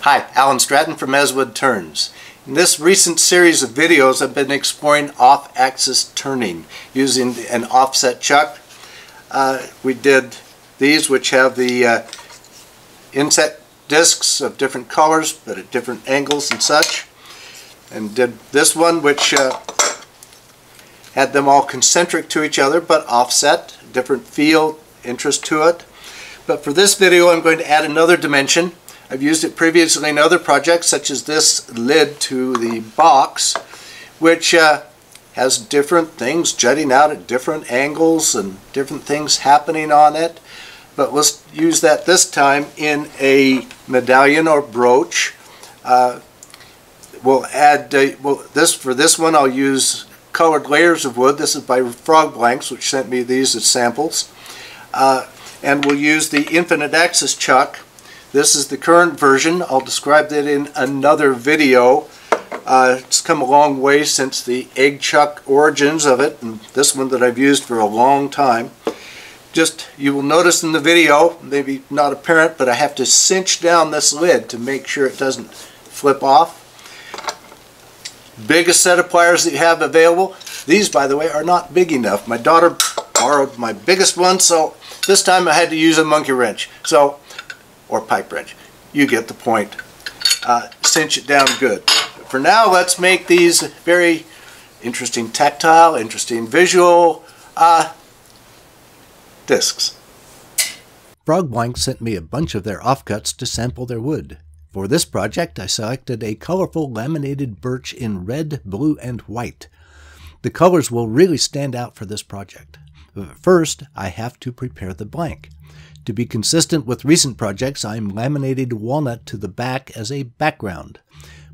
Hi, Alan Stratton from Woodturners. In this recent series of videos, I've been exploring off-axis turning using an offset chuck. We did these, which have the inset discs of different colors but at different angles and such, and did this one which had them all concentric to each other but offset, different feel, interest to it. But for this video I'm going to add another dimension. I've used it previously in other projects, such as this lid to the box, which has different things jutting out at different angles and different things happening on it. But let's use that this time in a medallion or brooch. We'll add, for this one I'll use colored layers of wood. This is by Frog Blanks, which sent me these as samples. And we'll use the infinite axis chuck. This is the current version. I'll describe that in another video. It's come a long way since the egg chuck origins of it, and this one that I've used for a long time. You will notice in the video, maybe not apparent, but I have to cinch down this lid to make sure it doesn't flip off. Biggest set of pliers that you have available. These, by the way, are not big enough. My daughter borrowed my biggest one, so this time I had to use a monkey wrench. Or pipe wrench. You get the point. Cinch it down good. But for now, let's make these very interesting tactile, interesting visual discs. Frog Blanks sent me a bunch of their offcuts to sample their wood. For this project, I selected a colorful laminated birch in red, blue, and white. The colors will really stand out for this project. But first, I have to prepare the blank. To be consistent with recent projects, I'm laminated walnut to the back as a background.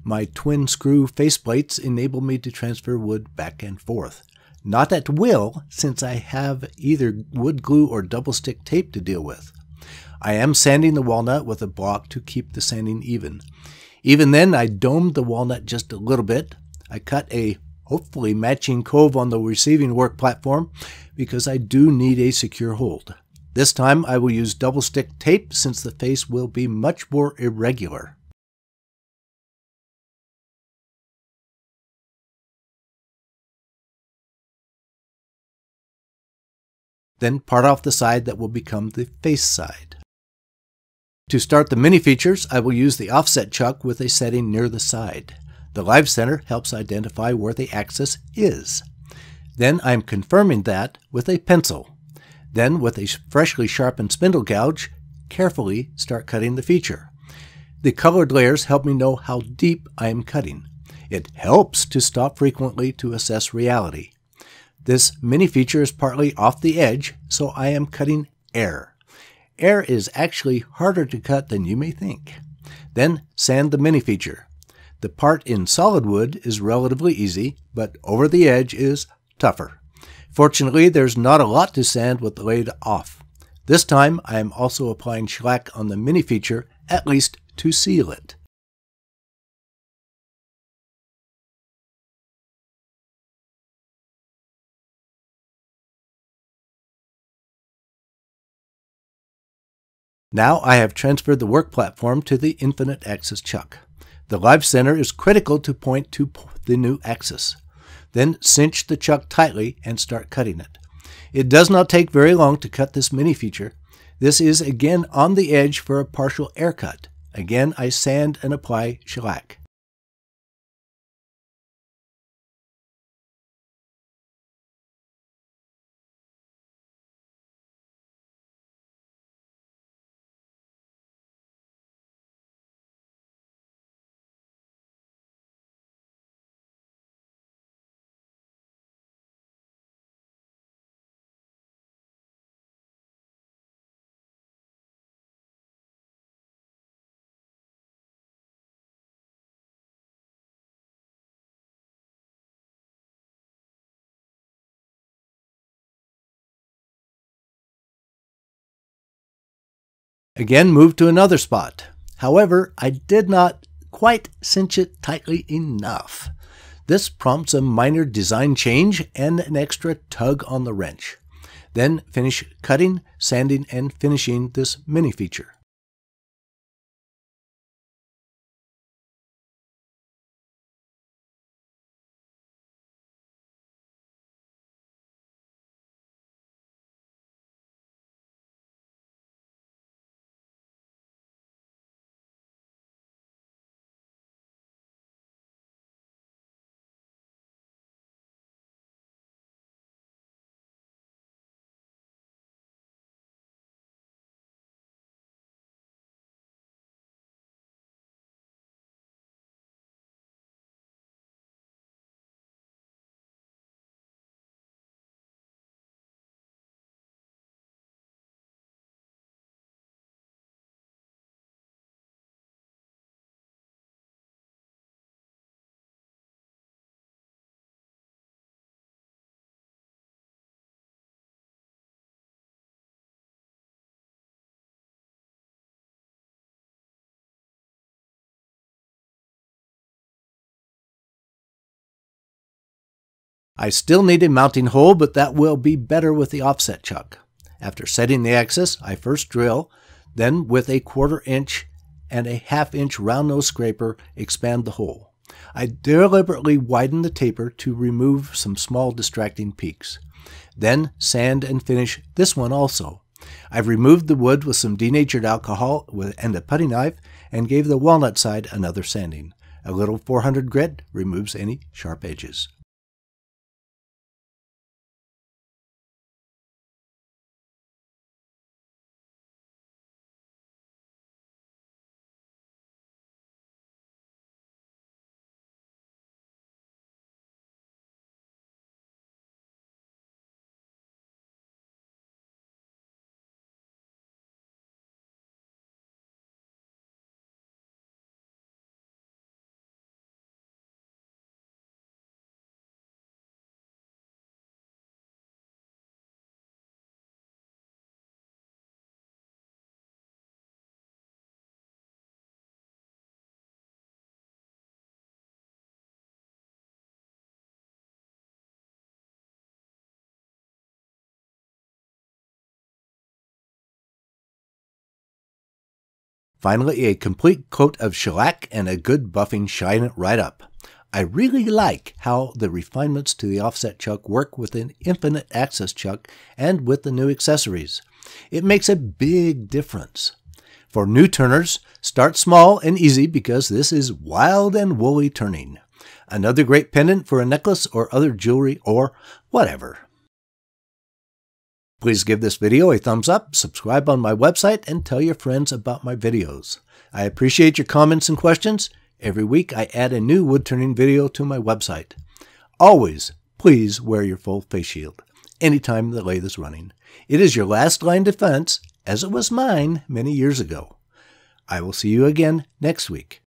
My twin screw faceplates enable me to transfer wood back and forth. Not at will, since I have either wood glue or double stick tape to deal with. I am sanding the walnut with a block to keep the sanding even. Even then, I domed the walnut just a little bit. I cut a hopefully matching cove on the receiving work platform because I do need a secure hold. This time I will use double stick tape since the face will be much more irregular. Then part off the side that will become the face side. To start the mini features, I will use the offset chuck with a setting near the side. The live center helps identify where the axis is. Then I'm confirming that with a pencil. Then, with a freshly sharpened spindle gouge, carefully start cutting the feature. The colored layers help me know how deep I am cutting. It helps to stop frequently to assess reality. This mini feature is partly off the edge, so I am cutting air. Air is actually harder to cut than you may think. Then sand the mini feature. The part in solid wood is relatively easy, but over the edge is tougher. Fortunately, there's not a lot to sand with the lathe off. This time, I am also applying shellac on the mini feature, at least to seal it. Now I have transferred the work platform to the infinite axis chuck. The live center is critical to point to the new axis. Then cinch the chuck tightly and start cutting it. It does not take very long to cut this mini feature. This is again on the edge for a partial air cut. Again, I sand and apply shellac. Again, move to another spot. However, I did not quite cinch it tightly enough. This prompts a minor design change and an extra tug on the wrench. Then finish cutting, sanding, and finishing this mini feature. I still need a mounting hole, but that will be better with the offset chuck. After setting the axis, I first drill, then with a 1/4 inch and a 1/2 inch round nose scraper expand the hole. I deliberately widen the taper to remove some small distracting peaks. Then sand and finish this one also. I've removed the wood with some denatured alcohol and a putty knife and gave the walnut side another sanding. A little 400 grit removes any sharp edges. Finally, a complete coat of shellac and a good buffing shine it right up. I really like how the refinements to the offset chuck work with an infinite axis chuck and with the new accessories. It makes a big difference. For new turners, start small and easy because this is wild and woolly turning. Another great pendant for a necklace or other jewelry or whatever. Please give this video a thumbs up, subscribe on my website, and tell your friends about my videos. I appreciate your comments and questions. Every week I add a new wood turning video to my website. Always, please wear your full face shield anytime the lathe is running. It is your last line defense, as it was mine many years ago. I will see you again next week.